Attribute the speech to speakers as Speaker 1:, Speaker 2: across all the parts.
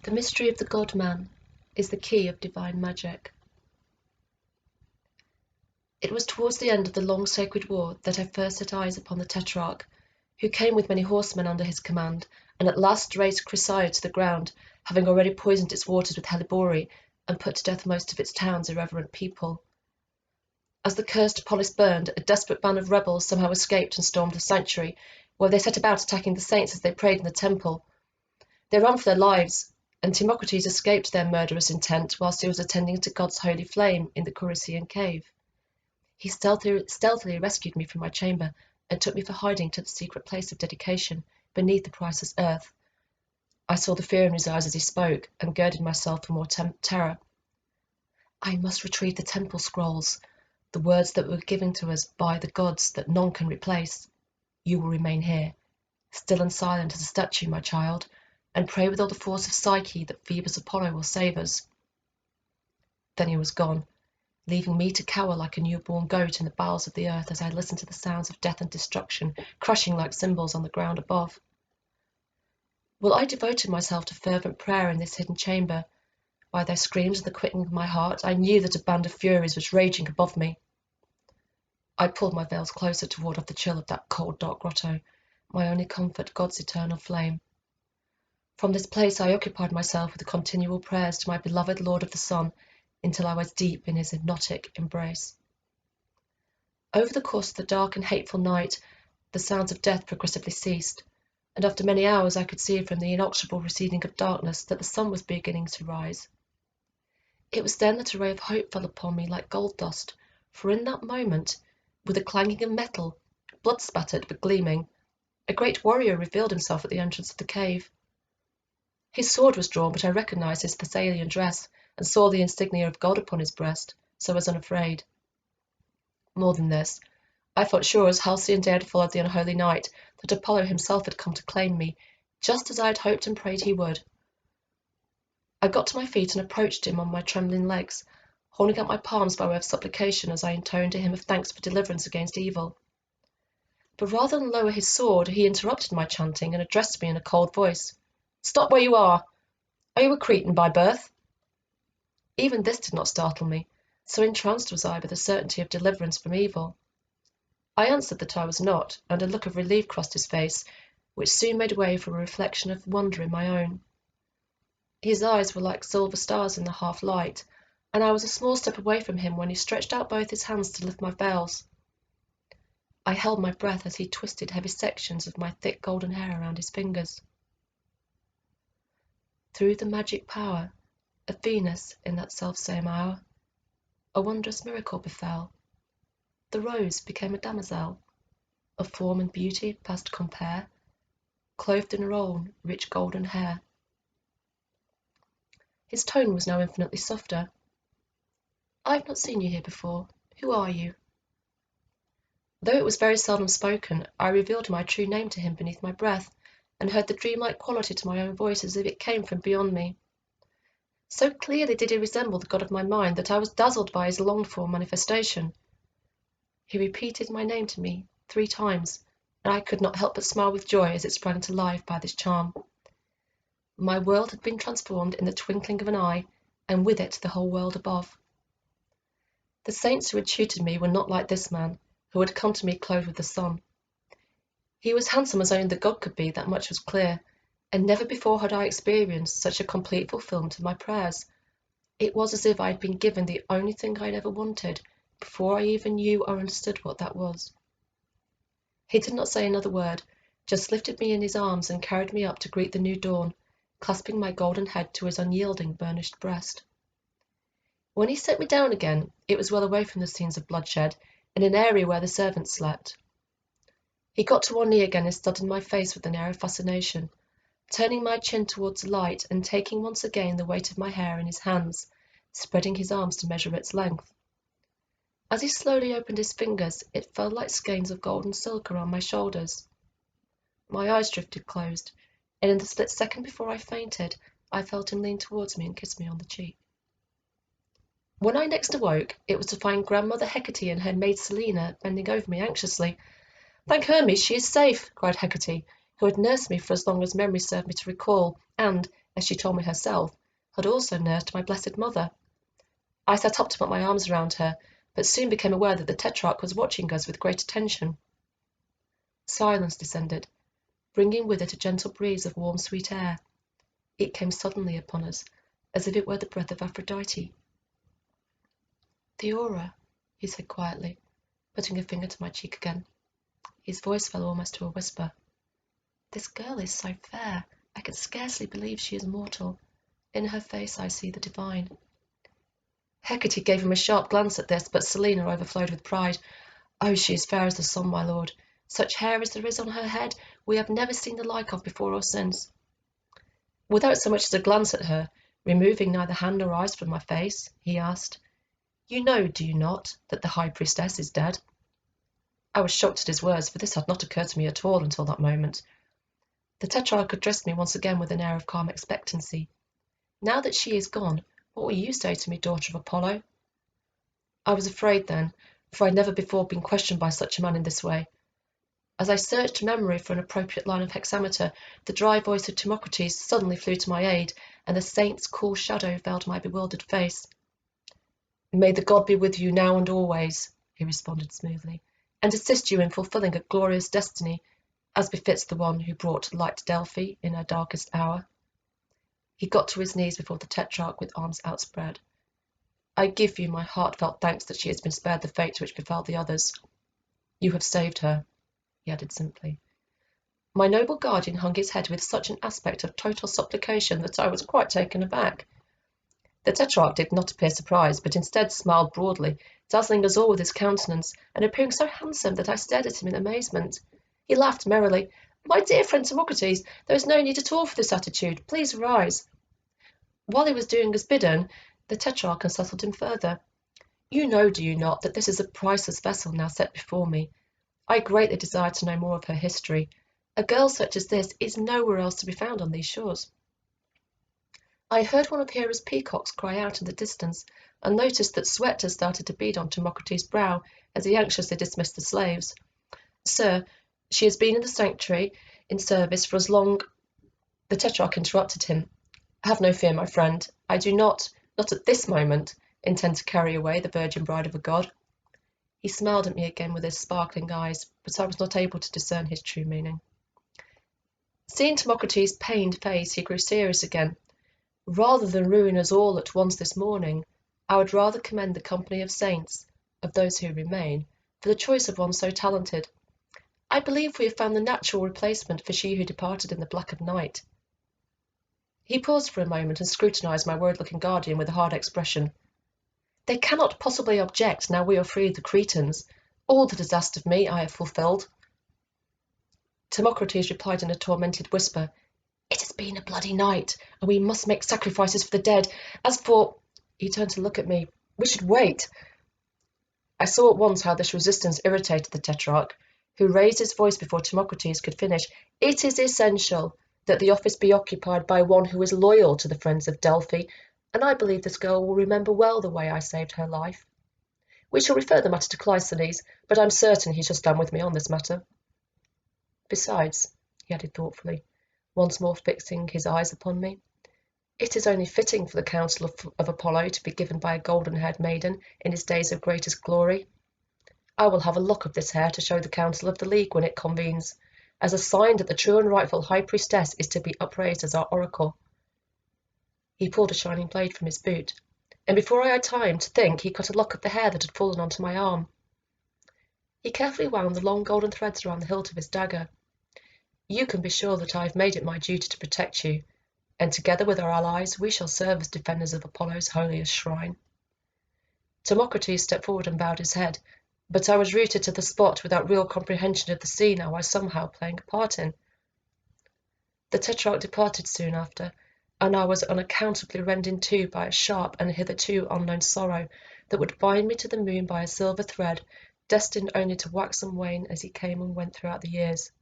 Speaker 1: The mystery of the God-man is the key of divine magic. It was towards the end of the long sacred war that I first set eyes upon the Tetrarch, who came with many horsemen under his command, and at last razed Chrysaia to the ground, having already poisoned its waters with hellebore and put to death most of its town's irreverent people. As the cursed polis burned, a desperate band of rebels somehow escaped and stormed the sanctuary, where they set about attacking the saints as they prayed in the temple. They ran for their lives, and Timocrates escaped their murderous intent whilst he was attending to God's holy flame in the Corycian cave. He stealthily rescued me from my chamber and took me for hiding to the secret place of dedication beneath the priceless earth. I saw the fear in his eyes as he spoke, and girded myself for more terror. I must retrieve the temple scrolls, the words that were given to us by the gods that none can replace. You will remain here, still and silent as a statue, my child, and pray with all the force of Psyche that Phoebus Apollo will save us. Then he was gone, leaving me to cower like a newborn goat in the bowels of the earth as I listened to the sounds of death and destruction crashing like cymbals on the ground above. While I devoted myself to fervent prayer in this hidden chamber, by their screams and the quickening of my heart, I knew that a band of furies was raging above me. I pulled my veils closer to ward off the chill of that cold, dark grotto, my only comfort, God's eternal flame. From this place I occupied myself with continual prayers to my beloved Lord of the Sun, until I was deep in his hypnotic embrace. Over the course of the dark and hateful night, the sounds of death progressively ceased, and after many hours I could see from the inexorable receding of darkness that the sun was beginning to rise. It was then that a ray of hope fell upon me like gold dust, for in that moment, with a clanging of metal, blood spattered but gleaming, a great warrior revealed himself at the entrance of the cave. His sword was drawn, but I recognized his Thessalian dress and saw the insignia of gold upon his breast, so I was unafraid. More than this, I felt sure as halcyon day had followed the unholy night that Apollo himself had come to claim me, just as I had hoped and prayed he would. I got to my feet and approached him on my trembling legs, holding out my palms by way of supplication as I intoned to him of thanks for deliverance against evil. But rather than lower his sword, he interrupted my chanting and addressed me in a cold voice. "Stop where you are! Are you a Cretan by birth?" Even this did not startle me, so entranced was I by the certainty of deliverance from evil. I answered that I was not, and a look of relief crossed his face, which soon made way for a reflection of wonder in my own. His eyes were like silver stars in the half-light, and I was a small step away from him when he stretched out both his hands to lift my veils. I held my breath as he twisted heavy sections of my thick golden hair around his fingers. Through the magic power of Venus in that selfsame hour, a wondrous miracle befell. The rose became a damozel, of form and beauty past compare, clothed in her own rich golden hair. His tone was now infinitely softer. "I've not seen you here before. Who are you?" Though it was very seldom spoken, I revealed my true name to him beneath my breath, and heard the dreamlike quality to my own voice as if it came from beyond me. So clearly did he resemble the god of my mind that I was dazzled by his longed-for manifestation. He repeated my name to me 3 times, and I could not help but smile with joy as it sprang to life by this charm. My world had been transformed in the twinkling of an eye, and with it the whole world above. The saints who had tutored me were not like this man, who had come to me clothed with the sun. He was handsome as only the god could be, that much was clear, and never before had I experienced such a complete fulfilment of my prayers. It was as if I had been given the only thing I had ever wanted, before I even knew or understood what that was. He did not say another word, just lifted me in his arms and carried me up to greet the new dawn, clasping my golden head to his unyielding burnished breast. When he set me down again, it was well away from the scenes of bloodshed, in an area where the servants slept. He got to one knee again and studied my face with an air of fascination, turning my chin towards the light and taking once again the weight of my hair in his hands, spreading his arms to measure its length. As he slowly opened his fingers, it fell like skeins of golden silk around my shoulders. My eyes drifted closed, and in the split second before I fainted, I felt him lean towards me and kiss me on the cheek. When I next awoke, it was to find Grandmother Hecate and her maid Selina bending over me anxiously. "Thank Hermes, she is safe," cried Hecate, who had nursed me for as long as memory served me to recall, and, as she told me herself, had also nursed my blessed mother. I sat up to put my arms around her, but soon became aware that the Tetrarch was watching us with great attention. Silence descended, bringing with it a gentle breeze of warm, sweet air. It came suddenly upon us, as if it were the breath of Aphrodite. "Theora," he said quietly, putting a finger to my cheek again. His voice fell almost to a whisper. "This girl is so fair, I can scarcely believe she is mortal. In her face I see the divine." Hecate gave him a sharp glance at this, but Selina overflowed with pride. "Oh, she is fair as the sun, my lord. Such hair as there is on her head, we have never seen the like of before or since." Without so much as a glance at her, removing neither hand nor eyes from my face, he asked, "You know, do you not, that the High Priestess is dead?" I was shocked at his words, for this had not occurred to me at all until that moment. The Tetrarch addressed me once again with an air of calm expectancy. "Now that she is gone, what will you say to me, daughter of Apollo?" I was afraid then, for I had never before been questioned by such a man in this way. As I searched memory for an appropriate line of hexameter, the dry voice of Timocrates suddenly flew to my aid, and the saint's cool shadow veiled my bewildered face. "May the god be with you now and always," he responded smoothly, "and assist you in fulfilling a glorious destiny, as befits the one who brought light to Delphi in her darkest hour." He got to his knees before the Tetrarch with arms outspread. "I give you my heartfelt thanks that she has been spared the fate which befell the others. You have saved her," he added simply. My noble guardian hung his head with such an aspect of total supplication that I was quite taken aback. The Tetrarch did not appear surprised, but instead smiled broadly, dazzling us all with his countenance, and appearing so handsome that I stared at him in amazement. He laughed merrily. "My dear friend Timocrates, there is no need at all for this attitude. Please rise." While he was doing as bidden, the Tetrarch unsettled him further. "You know, do you not, that this is a priceless vessel now set before me? I greatly desire to know more of her history. A girl such as this is nowhere else to be found on these shores." I heard one of Hera's peacocks cry out in the distance, and noticed that sweat had started to bead on Timocrates' brow as he anxiously dismissed the slaves. "Sir, she has been in the sanctuary in service for as long—" The Tetrarch interrupted him. "Have no fear, my friend. I do not at this moment, intend to carry away the virgin bride of a god." He smiled at me again with his sparkling eyes, but I was not able to discern his true meaning. Seeing Timocrates' pained face, he grew serious again. "Rather than ruin us all at once this morning, I would rather commend the company of saints, of those who remain, for the choice of one so talented. I believe we have found the natural replacement for she who departed in the black of night." He paused for a moment and scrutinized my worried-looking guardian with a hard expression. "They cannot possibly object now we are free of the Cretans. All that is asked of me I have fulfilled." Timocrates replied in a tormented whisper, "It has been a bloody night, and we must make sacrifices for the dead. As for—" He turned to look at me. "We should wait." I saw at once how this resistance irritated the Tetrarch, who raised his voice before Timocrates could finish. "It is essential that the office be occupied by one who is loyal to the friends of Delphi, and I believe this girl will remember well the way I saved her life. We shall refer the matter to Cleisthenes, but I'm certain he shall stand with me on this matter. Besides," he added thoughtfully, once more fixing his eyes upon me, "it is only fitting for the counsel of Apollo to be given by a golden-haired maiden in his days of greatest glory. I will have a lock of this hair to show the council of the League when it convenes, as a sign that the true and rightful High Priestess is to be upraised as our oracle." He pulled a shining blade from his boot, and before I had time to think, he cut a lock of the hair that had fallen onto my arm. He carefully wound the long golden threads around the hilt of his dagger. "You can be sure that I have made it my duty to protect you, and together with our allies we shall serve as defenders of Apollo's holiest shrine." Timocrates stepped forward and bowed his head, but I was rooted to the spot without real comprehension of the scene I was somehow playing a part in. The Tetrarch departed soon after, and I was unaccountably rent in two by a sharp and hitherto unknown sorrow that would bind me to the moon by a silver thread, destined only to wax and wane as he came and went throughout the years.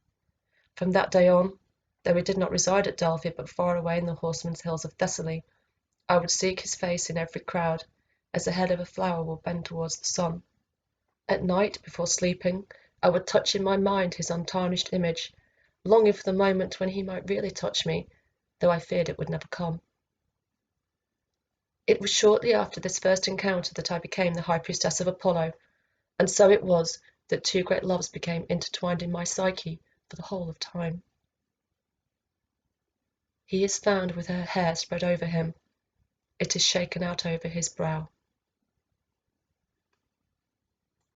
Speaker 1: From that day on, though he did not reside at Delphi but far away in the horsemen's hills of Thessaly, I would seek his face in every crowd, as the head of a flower will bend towards the sun. At night, before sleeping, I would touch in my mind his untarnished image, longing for the moment when he might really touch me, though I feared it would never come. It was shortly after this first encounter that I became the high priestess of Apollo, and so it was that two great loves became intertwined in my psyche for the whole of time. He is found with her hair spread over him. It is shaken out over his brow.